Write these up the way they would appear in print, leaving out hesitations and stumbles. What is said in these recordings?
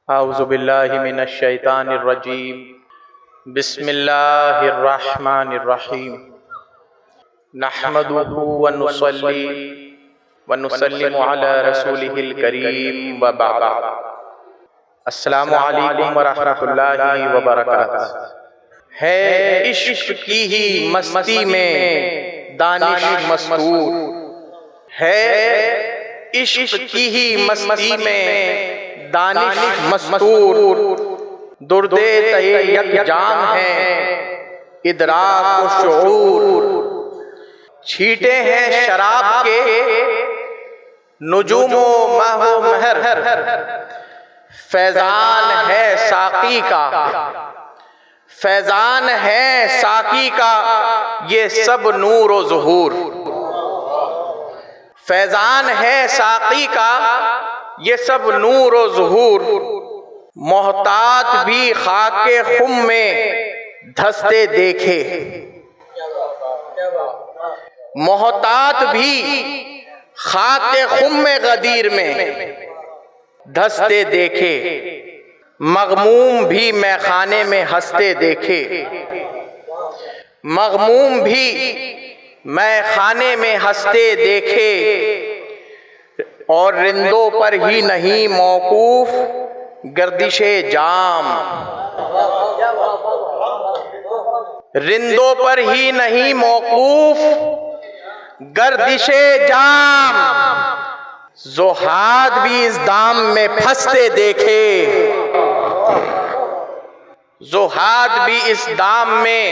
औज़ु बिल्लाहि मिनश शैतानिर रजीम। बिस्मिल्लाहिर रहमानिर रहीम। नहमदुहु व नुसल्ली व नुसल्लिमु अला रसूलिहिल करीम व बअद। अस्सलामु अलैकुम व रहमतुल्लाहि व बरकातुहू। है इश्क की ही मस्ती में दानिश मस्तूर, है इश्क की ही मस्ती में दानिश मस्तूर। दुर्दे तये यक जाम है इदराक व शऊर। छींटे हैं शराब के नुजूमो महव महर, फैजान है साकी का, फैजान है साकी का ये सब नूर व ज़ुहूर। फैजान है साकी का ये सब नूर व ज़ुहूर। मोहतात भी खाके खुम में धंसते देखे, मोहतात भी खाके खुम में गदीर में धंसते देखे। मग़मूम भी मैखाने में हंसते देखे, मग़मूम भी मैखाने में हंसते देखे। और रिंदों पर ही नहीं मौकूफ गर्दिशे जाम, रिंदों पर ही नहीं मौकूफ गर्दिशे जाम। ज़ुहाद भी इस दाम में फंसते देखे, ज़ुहाद भी इस दाम में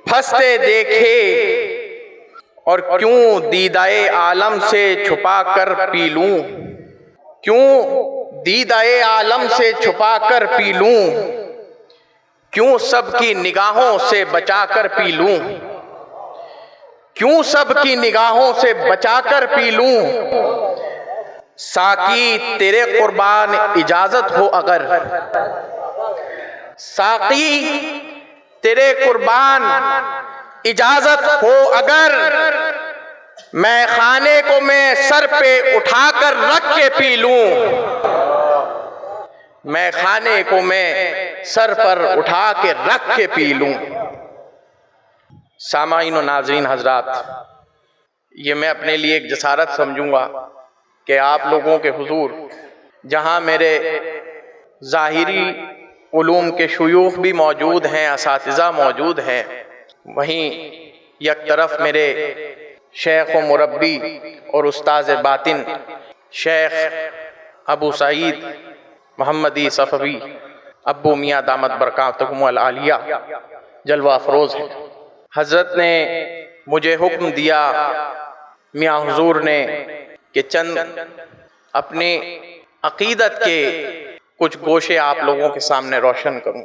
फंसते देखे। और क्यों दीदाए आलम से छुपा कर पी लूं, क्यों दीदाए आलम से छुपा कर पी लूं, क्यों सबकी निगाहों से बचा कर पी लूं, क्यों सबकी निगाहों से बचा कर पी लूं। साकी तेरे कुर्बान इजाजत हो अगर, साकी तेरे कुर्बान इजाजत हो अगर, मैं खाने को मैं सर पे उठाकर रख के पी लूं, मैं खाने को मैं सर पर उठा के रख के पी लूं। सामाईन व नाज़रीन हजरात, ये मैं अपने लिए एक जसारत समझूंगा कि आप लोगों के हुजूर जहां मेरे ज़ाहिरी उलूम के शुयूख भी मौजूद हैं, असातिज़ा मौजूद हैं, वहीं एक तरफ मेरे शेख व मुरब्बी और उस्ताज़ बातिन शेख अबू सईद मोहम्मदी सफ़वी अब्बू मियाँ दामत बरकातहुमुल आलिया जलवा अफरोज़ हैं। हज़रत ने मुझे हुक्म दिया, मियाँ हुजूर ने, कि चंद अपने अक़ीदत के कुछ गोशे आप लोगों के सामने रोशन करूं।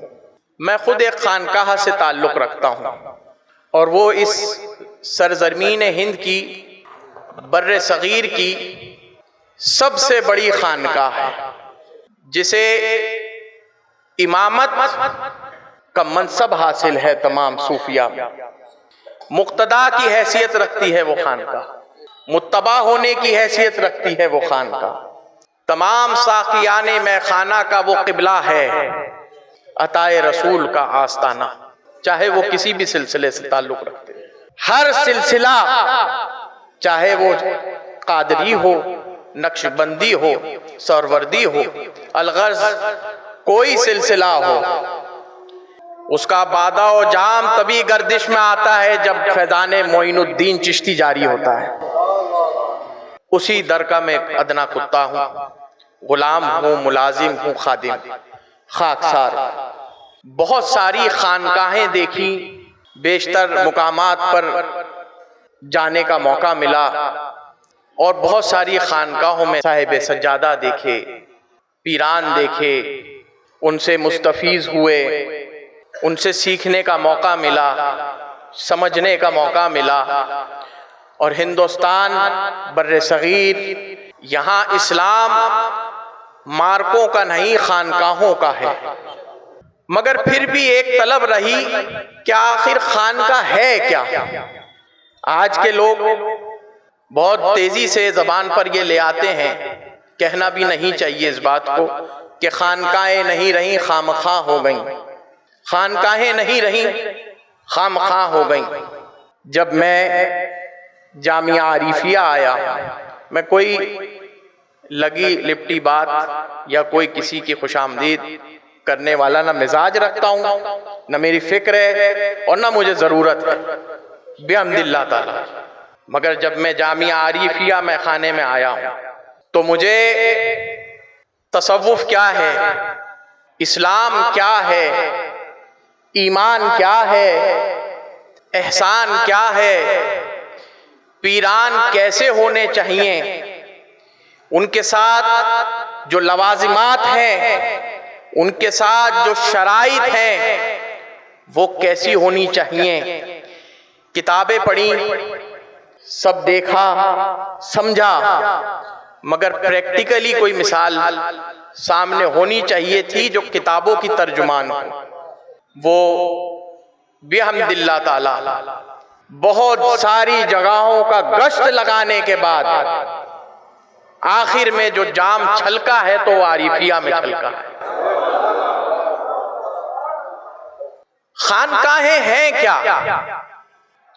मैं खुद एक खानकाह से ताल्लुक़ रखता हूं और वो इस सरज़मीन हिंद की बर्रे सग़ीर की सबसे बड़ी खानकाह है, जिसे इमामत का मनसब हासिल है तमाम सूफिया में। मुक्तदा की हैसियत रखती है वो खानकाह, मुत्तबा होने की हैसियत रखती है वो खानकाह। तमाम साक़ियाने मैखाना का वो क़िबला है, अताए रसूल का आस्ताना, चाहे वो किसी भी सिलसिले से ताल्लुक़ रखते। हर सिलसिला, चाहे वो कादरी हो, नक्शबंदी हो, सरवर्दी हो, अलगर्ज कोई सिलसिला हो, उसका बादा व जाम तभी गर्दिश में आता है जब फैज़ाने मोइनुद्दीन चिश्ती जारी होता है। उसी दर का मैं अदना कुत्ता हूँ, गुलाम हूँ, मुलाजिम हूँ, खादिम, खाकसार। बहुत सारी खानकाहें देखी, बेशतर मुकामात पर जाने का मौका मिला और बहुत सारी खानकाहों में साहिब सज्जादा देखे, पीरान देखे, उनसे मुस्तफ़ीज़ हुए, उनसे सीखने का मौका मिला, समझने का मौका मिला। और हिंदुस्तान बर्रे सग़ीर, यहाँ इस्लाम मार्कों का नहीं खानकाहों का है। मगर फिर भी एक तलब रही कि आखिर खानका है क्या। आज के लोग बहुत तेजी से ज़बान पर ये ले आते हैं, कहना भी नहीं चाहिए इस बात को, कि खानकाहें नहीं रहीं खामखा हो गईं, खानकाहें नहीं रहीं खामखा हो गईं। जब मैं जामिया आरिफिया आया, मैं कोई लगी लिपटी बात या कोई किसी की खुशामदीद करने वाला ना मिजाज रखता हूँ, ना मेरी फिक्र है और ना मुझे ज़रूरत है, बिहम्दिल्लाह ताला। मगर जब मैं जामिया आरिफिया में खाने में आया हूँ तो मुझे तसव्वुफ क्या है, इस्लाम क्या है, ईमान क्या है, एहसान क्या है, पीरान कैसे होने चाहिए, उनके साथ जो लवाजिमात हैं, उनके साथ जो शराइत हैं वो कैसी होनी चाहिए। किताबें पढ़ी, सब देखा समझा, मगर प्रैक्टिकली कोई मिसाल सामने होनी चाहिए थी जो किताबों की तर्जुमान हो। वो बिहम्दिल्लाह ताला बहुत सारी जगहों का गश्त लगाने के बाद आखिर में जो जाम छलका है तो वो आरिफिया में छलका है। खानकाहें हैं क्या,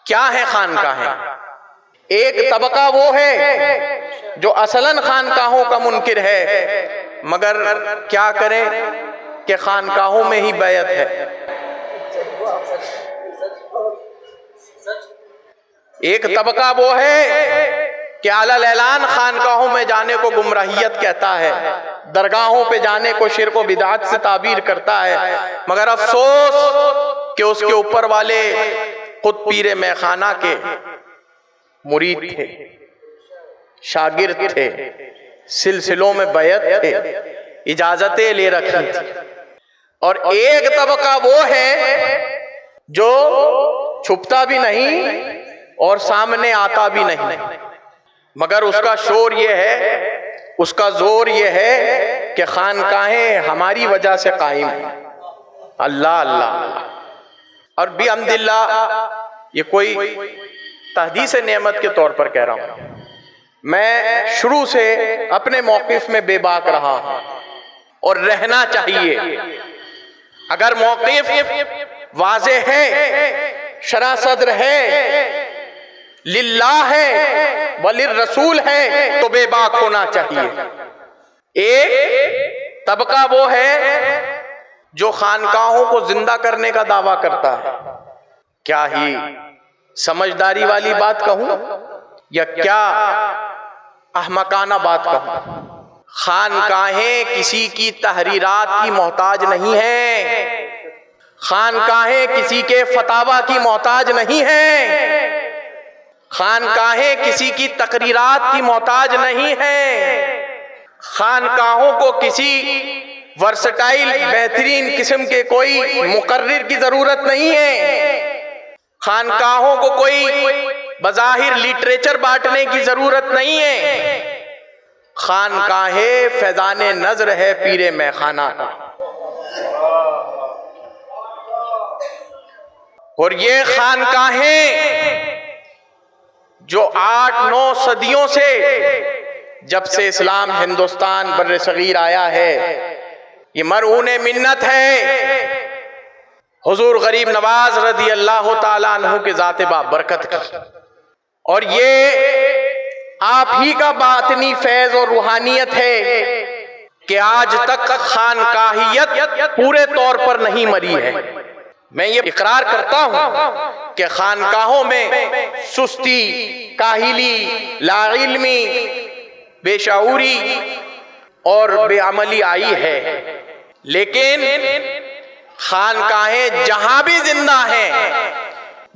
क्या है खानकाहें? एक तबका वो है जो असलन खानकाहों का मुनकिर है, मगर क्या करें कि खानकाहों में ही बैयत है। एक तबका वो है कि अलल ऐलान खानकाहों में जाने को गुमराहियत कहता है, दरगाहों पे जाने को शिर्क व बिदअत से ताबीर करता है, मगर अफसोस कि उसके ऊपर वाले खुद पीरे मैखाना के मुरीद थे, शागिर्द थे, सिलसिलों में बैयत थे, इजाजतें ले रखी थी। और एक तबका वो है जो छुपता भी नहीं और सामने आता भी नहीं, मगर उसका शोर ये है, उसका जोर ये है कि खानकाहें हमारी वजह से कायम है। अल्लाह अल्लाह। और बिहम्दिल्लाह ये कोई तहदीस नेमत के तौर पर कह रहा हूं, मैं शुरू से अपने मौक़िफ़ में बेबाक रहा हूं और रहना चाहिए। अगर मौक़िफ़ वाज़े है, शरह सद्र है, लिल्लाह है, वलिर रसूल है, तो बेबाक होना चाहिए। एक तबका वो है जो खानकाहों को जिंदा करने का दावा करता है। क्या ही समझदारी वाली बात कहूं या क्या अहमकाना बात कहूं। खानकाहें किसी की तहरीरात की मोहताज नहीं है, खानकाहें किसी के फतावा की मोहताज नहीं है, खानकाहें किसी की तकरीरात की मोहताज नहीं है, खानकाहों को किसी वर्सटाइल बेहतरीन किस्म के कोई मुकर्रिर की जरूरत नहीं है, खानकाहों को कोई बज़ाहिर लिटरेचर बांटने की जरूरत नहीं है। खानकाहे फैजाने नजर है पीरे मैखाना का, और ये खानकाहें जो 8-9 सदियों से, जब से इस्लाम हिंदुस्तान बर्रे सगीर आया है, ये मरहूने मिन्नत है हुजूर गरीब नवाज रज़ी अल्लाह ताला अन्हु के ज़ाते बाबरकत की। और ये आप ही का बातनी फैज और रूहानियत है कि आज तक खानकाहियत पूरे तौर पर नहीं मरी है। मैं ये इकरार करता हूं कि खानकाहों में सुस्ती, काहिली, लाइल्मी, बेशऊरी और बेअमली आई है, लेकिन खानकाहें जहां भी जिंदा हैं,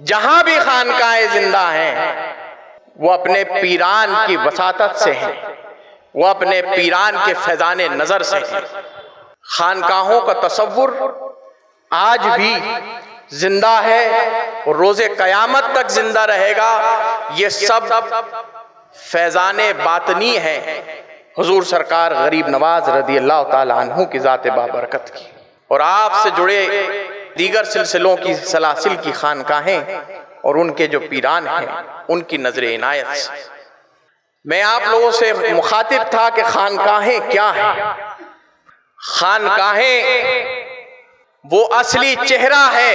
जहां भी खानकाहें जिंदा हैं, वो अपने पीरान की वसातत से हैं, वो अपने पीरान के फैजाने नजर से हैं। खानकाहों का तसव्वुर आज भी जिंदा है और रोजे कयामत तक जिंदा रहेगा। ये सब फैजाने बातनी है हुजूर सरकार गरीब नवाज रज़ी अल्लाह ताला अन्हु की ज़ात बाबरकत की, और आपसे जुड़े दीगर सिलसिलों की सलासिल की खानकाहें और उनके जो पीरान हैं उनकी नजर इनायत से। मैं आप लोगों से मुखातिब था कि खानकाहें क्या हैं। खानकाहें वो असली चेहरा है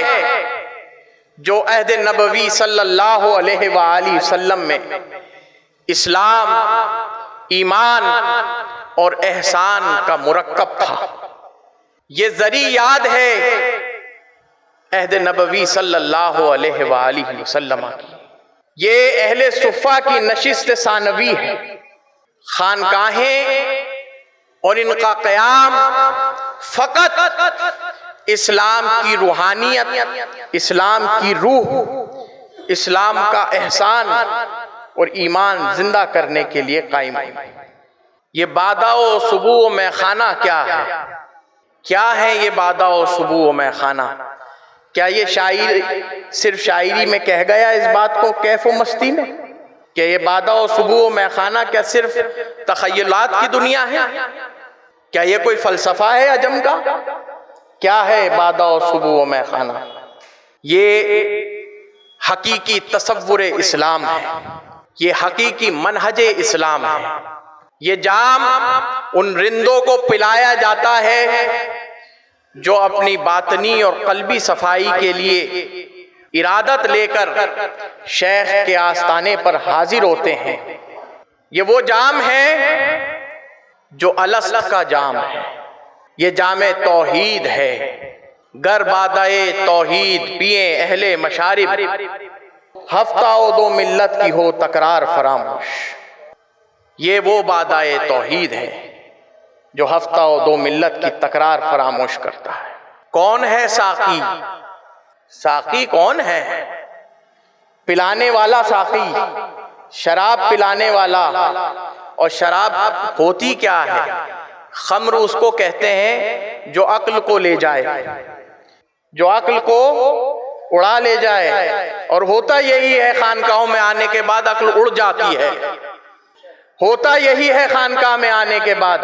जो अहद नबवी सल्लल्लाहु अलैहि वसल्लम में इस्लाम, ईमान और एहसान का मुरक्कब था। ये जरी याद है अहद नबवी सल्लल्लाहु अलैहि वसल्लम की। ये अहले सुफ़ा की नशिस्त सानवी है। खानकाहें और इनका क़याम फ़कत इस्लाम की रूहानियत, इस्लाम की रूह, इस्लाम का एहसान और ईमान जिंदा करने के लिए कायम है। ये बादा-ओ सुबूह में खाना क्या है? क्या है ये बादा-ओ सुबूह में खाना? क्या ये शायर सिर्फ शायरी में कह गया इस बात को कैफो मस्ती में? क्या ये बादा-ओ सुबूह में खाना क्या सिर्फ तख़य्युलात की दुनिया है? क्या ये कोई फलसफा है अजम का? क्या है बादा-ओ सुबूह में खाना? ये हकीकी तसव्वुर इस्लाम है, ये हकीकी मनहजे इस्लाम है। ये जाम उन रिंदों को पिलाया जाता है जो अपनी बातनी और कल्बी सफाई के लिए इरादत लेकर शेख के आस्ताने पर हाजिर होते हैं। ये वो जाम है जो अलस्त का जाम है, ये जामे तौहीद है। गर बादाए तौहीद पिए अहले मशारिब, हफ्ता ओ दो मिल्लत की हो तकरार फरामोश। ये वो बादाए तौहीद है जो हफ्ता ओ दो मिल्लत की तकरार फरामोश करता है। कौन है साकी? साकी कौन है? पिलाने वाला साकी, शराब पिलाने वाला। और शराब होती क्या है? खम्र उसको कहते हैं जो अक्ल को ले जाए, जो अक्ल को उड़ा ले जाए। और होता यही है, खानकाहों में आने के बाद अक्ल उड़ जाती है। होता यही है, खानकाह में आने के बाद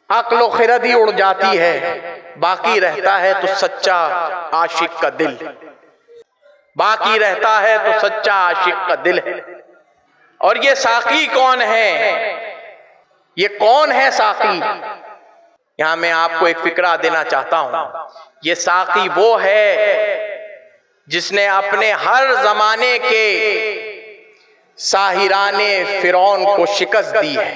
अक्ल व खिरद ही उड़ जाती है, बाकी रहता है तो सच्चा आशिक का दिल। बाकी रहता है तो सच्चा आशिक का दिल है। और ये साकी कौन है? ये कौन है साकी? यहां मैं आपको एक फिक्रा देना चाहता हूं। ये साकी वो है जिसने अपने हर जमाने के साहिराने फिरौन को शिकस्त दी है।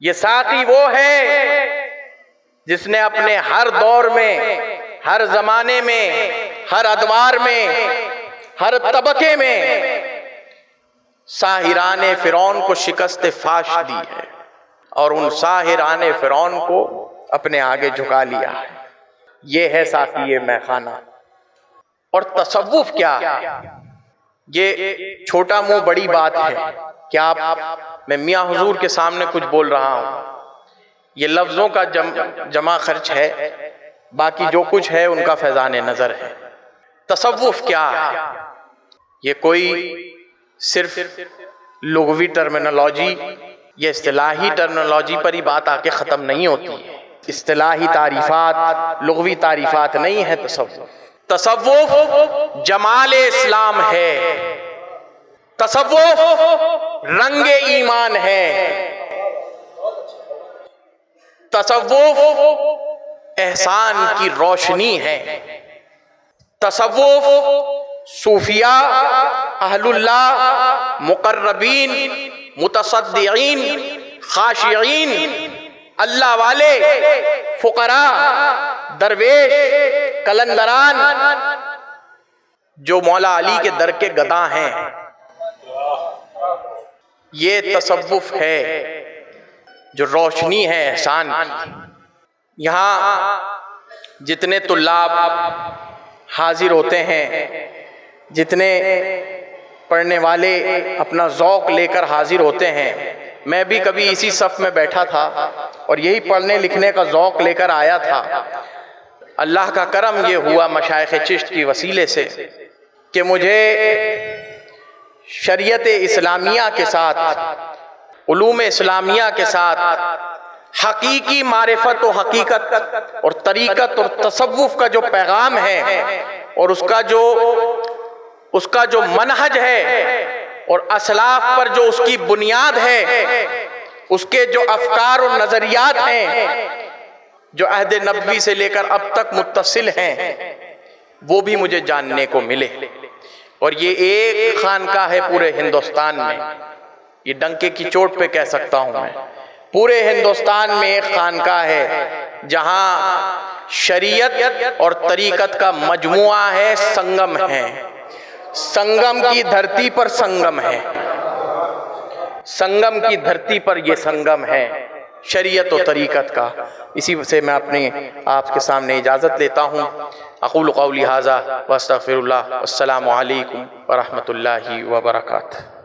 ये साकी वो है जिसने अपने हर दौर में, हर जमाने में, हर अदवार में, हर तबके में साहिराने फिरौन को शिकस्त फाश दी है और उन साहिराने फिरौन को अपने आगे झुका लिया है। ये है साकी मैखाना। और तसव्वुफ क्या है? ये छोटा मुंह बड़ी बात है। क्या आप मैं मियाँ हुजूर के सामने कुछ बोल रहा हूँ, ये लफ्जों का जमा खर्च है, बाकी जो कुछ है उनका फैजान नजर है। तसव्वुफ क्या है? ये कोई सिर्फ लुग़वी टर्मिनोलॉजी या इस्तिलाही टर्मिनोलॉजी पर ही बात आके ख़त्म नहीं होती है। इस्तिलाही तारीफात, लुग़वी तारीफात नहीं है तसव्वुफ। तसव्वुफ जमाले इस्लाम है, तसव्वुफ रंगे ईमान है, तसव्वुफ एहसान की रोशनी है, तसव्वुफ सूफिया, अहलुल्लाह, मुकर्रबीन, मुतसद्दिकीन, खाशिईन, अल्लाह वाले, फुकरा, दरवेश, कलंदरान जो मौला अली के दर के गदा हैं, ये तसव्वुफ है जो रोशनी है एहसान की। यहाँ जितने तुल्लाब हाजिर होते हैं, जितने पढ़ने वाले अपना ज़ौक़ लेकर हाजिर होते हैं, मैं भी कभी इसी सफ़ में बैठा था और यही पढ़ने लिखने का ज़ौक़ लेकर आया था। अल्लाह का करम ये हुआ मशाइख़ चिश्त की वसीले से कि मुझे शरीयत इस्लामिया के साथ, उलूम इस्लामिया के साथ हकीकी मारिफत व हकीकत और तरीक़त और तसव्वुफ़ का जो पैगाम है और उसका जो मनहज है और असलाफ पर जो उसकी बुनियाद है, उसके जो अफकार और नजरियात हैं जो अहद नबवी से लेकर अब तक मुत्तसिल हैं, वो भी मुझे जानने को मिले। और ये एक खानका है पूरे हिंदुस्तान में, ये डंके की चोट पे कह सकता हूं मैं, पूरे हिंदुस्तान में एक खानका है जहां शरीयत और तरीकत का मजमुआ है, संगम है, संगम की धरती पर संगम है, संगम की धरती पर ये संगम है शरीयत और तरीकत का। इसी से मैं अपने आपके सामने इजाज़त लेता हूँ। अक़ूलु क़ौली हाज़ा व अस्तग़फ़िरुल्लाह। अस्सलामु अलैकुम व रहमतुल्लाहि व बरकातुहू।